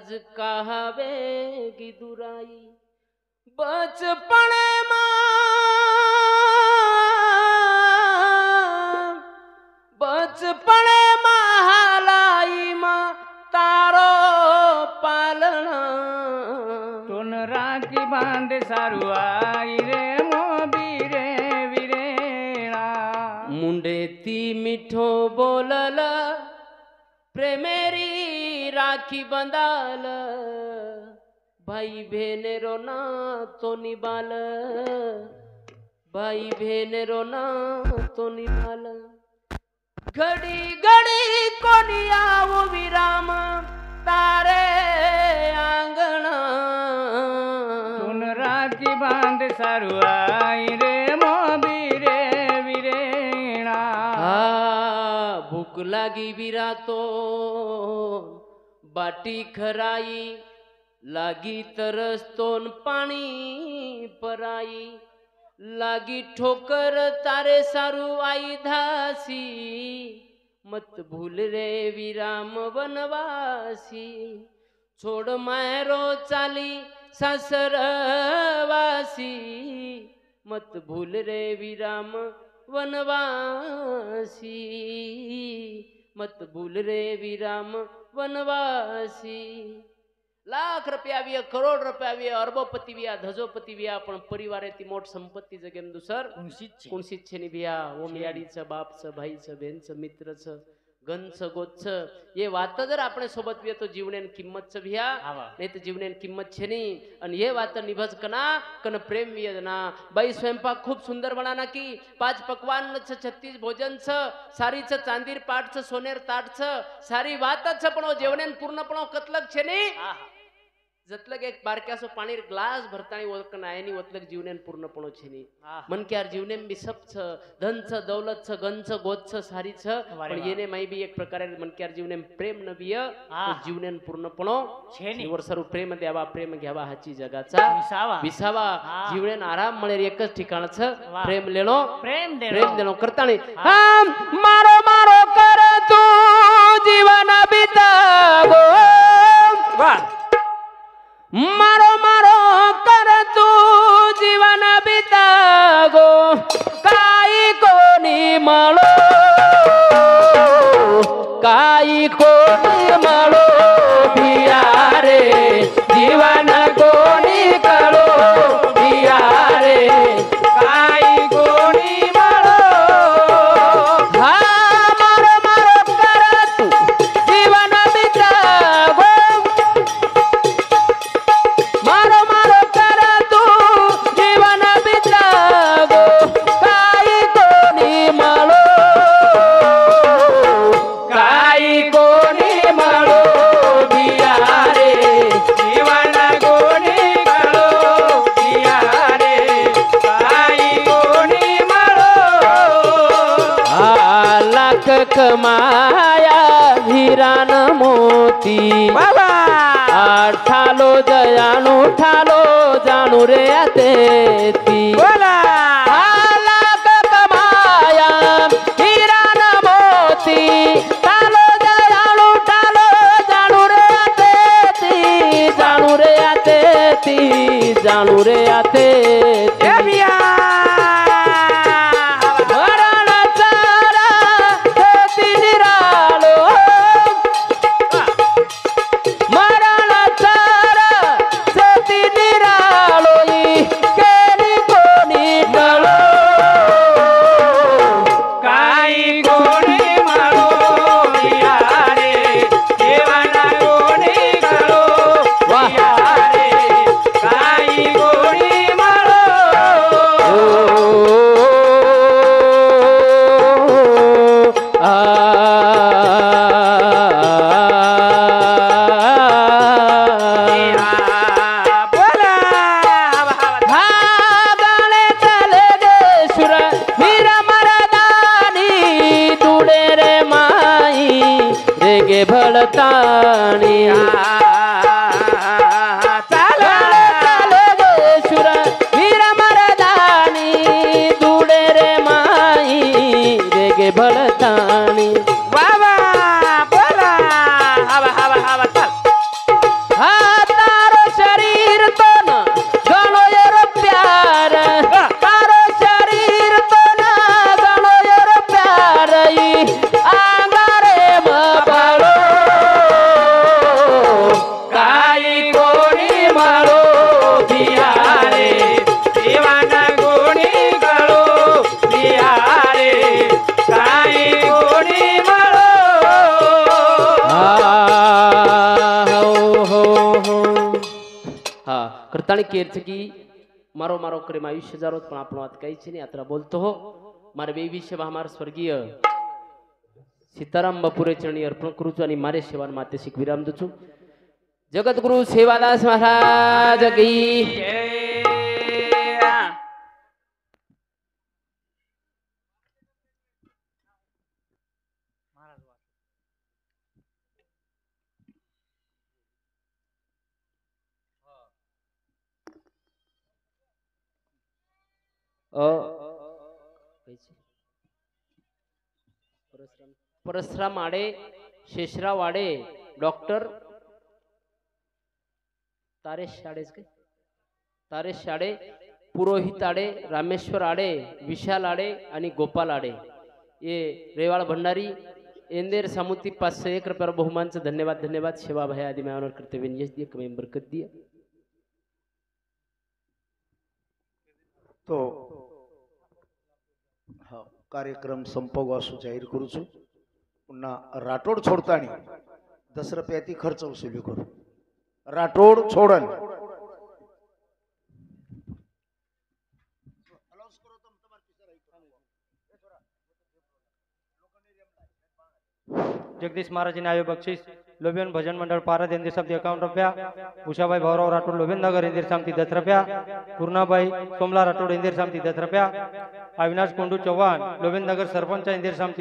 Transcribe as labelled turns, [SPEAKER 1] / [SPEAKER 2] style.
[SPEAKER 1] आज कहावेगी दुराई बचपन हालाई मां तारो पालना
[SPEAKER 2] तोन राखी बांध सारू आई रे मोबी रे वीरेणा
[SPEAKER 1] मुंडेती मिठो बोलल प्रेमेरी राखी बंधाल भाई भेनेरो ना तो निभाल भाई भेनेरो ना तो निभाल घड़ी घड़ी कोनी आओ विराम तारे आंगणा
[SPEAKER 2] तोन राखी बांध सारू आई रे मोबी रे वीरेणा
[SPEAKER 1] भूख लागी वीरा तो बाटी खराई लागी तरस तोन पाणी पराई लागी ठोकर तारे सारू आई धासी मत भूल रे विराम वनवासी छोड़ मायरो चाली सासरवासी मत भूल रे विराम वनवासी मत भूल रे विराम वनवासी लाख रुपया व्या करोड रुपया व्या अरबोपती व्या धजोपती व्या पण परिवारे ती मोठ संपत्ती जगेम दुसर कुणसीच छे नी व्या ओमियाडीचं बापचं भाईचं बहनचं मित्रचं गंच गोच्छ ये वात जर आपण सोबत व्या तो जीवनेन किंमत व्या नाही तर जीवनेन किंमत छे नी आणि ये वात निभज कना कन प्रेम वियजना बाई स्वयंपाक खूप सुंदर बनाना की 5 पकवान 36 भोजन छ सारी छ चांदीर पाट छ सोनेर ताट छ सारी वात छ पण जेवणेन पूर्णपण कतलक छे नी जतलग एक बारक्यासो पाणी ग्लास भरतानी ओळखना आयनी ओतलग जीवनेन पूर्णपण छेनी मन के यार जीवनेन बी सब छ धन छ दौलत छ गन छ गोद छ सारी छ पण येने माई बी एक प्रकारे मन के यार जीवनेन प्रेम नबिय तो जीवनेन पूर्णपण छेनी वर सर्व प्रेम द्यावा प्रेम घ्यावा हाची जगाचा विसावा जीवनेन आराम मळेर एकच ठिकाण छ प्रेम लेलो प्रेम देलो करतानी मारो मारो कर तू जीवन बितावो वाह मारो मारो कर तू जीवन बितागो काई कोनी मालो भिया रे जीवन कोनी करो भिया रे काई कोनी मालो मारो मारो कर तू जीवन बितागो मारो मारो कर तू जीवन बितागो काई कोनी मालो भिया रे जीवन कोनी करो भिया रे काई कोनी मालो लाख कमाया हीरान मोती बाबा ठालो जयानु ठालो जानू रे आतेती बोला लाख कमाया हीरान मोती ठालो जयानु ठालो जानू रे आतेती जानू रे आतेती जानू रे आतेती बिया मरण चारा खेती निरालो मरण चारा खेती निरालो केली कोणी टळो काई कोणी मारो भिया रे जीवन कोणी करो भिया रे काई कोणी मारो भागले चले गे सुर वीर मरदानी तुडे रे माई रेगे भळतानी चले गे सुर वीर मरदानी तुडे रे माई रेगे भळतानी बाबा बोला हवा हवा हवा चल હો હો હા કરતાણી કેર છે કે મારો મારો કરે આયુષ્ય જારો પણ આપણો વાત કઈ છે ને યાત્રા બોલતો હો મારે બે વિષયમાં અમારા સ્વર્ગીય સીતારામ બાપુરે ચરણી અર્પણ કરું છું અને મારે સેવાન માટે શીખ વિરામ દઉં છું જગતગુરુ સેવાદાસ મહારાજ કી परसराम आडे शेषराव आडे डॉक्टर तारेश आडेच काय तारेश आडे पुरोहित आडे रामेश्वर आडे विशाल आडे आणि गोपाल आडे ये रेवाळ भंडारी एंदेर सामुती 501 रुपये बहुमानचं धन्यवाद धन्यवाद सेवा भाई आदि मैं ऑनर करते हुए यश दिए कमी बरकत दिया
[SPEAKER 3] तो हा कार्यक्रम संपवू असं जाहीर करू છું पुन्हा राठोड छोडतानी 10 रुपयाची खर्च वसुली करू राठोड छोडन
[SPEAKER 4] जगदीश महाराज ने आयो बख्शीश लोबियन भजन मंडल पारद इंदिर सामती 51 रुपया उषाभाई भाऊराव राठोड लोबियन नगर इंदिर सामती 10 रुपया पूर्णाबाई सोमला राठोड इंदिर सामती 10 रुपया अविनाश कोंडू चव्हाण लोबियन नगर सरपंच इंदिर सामती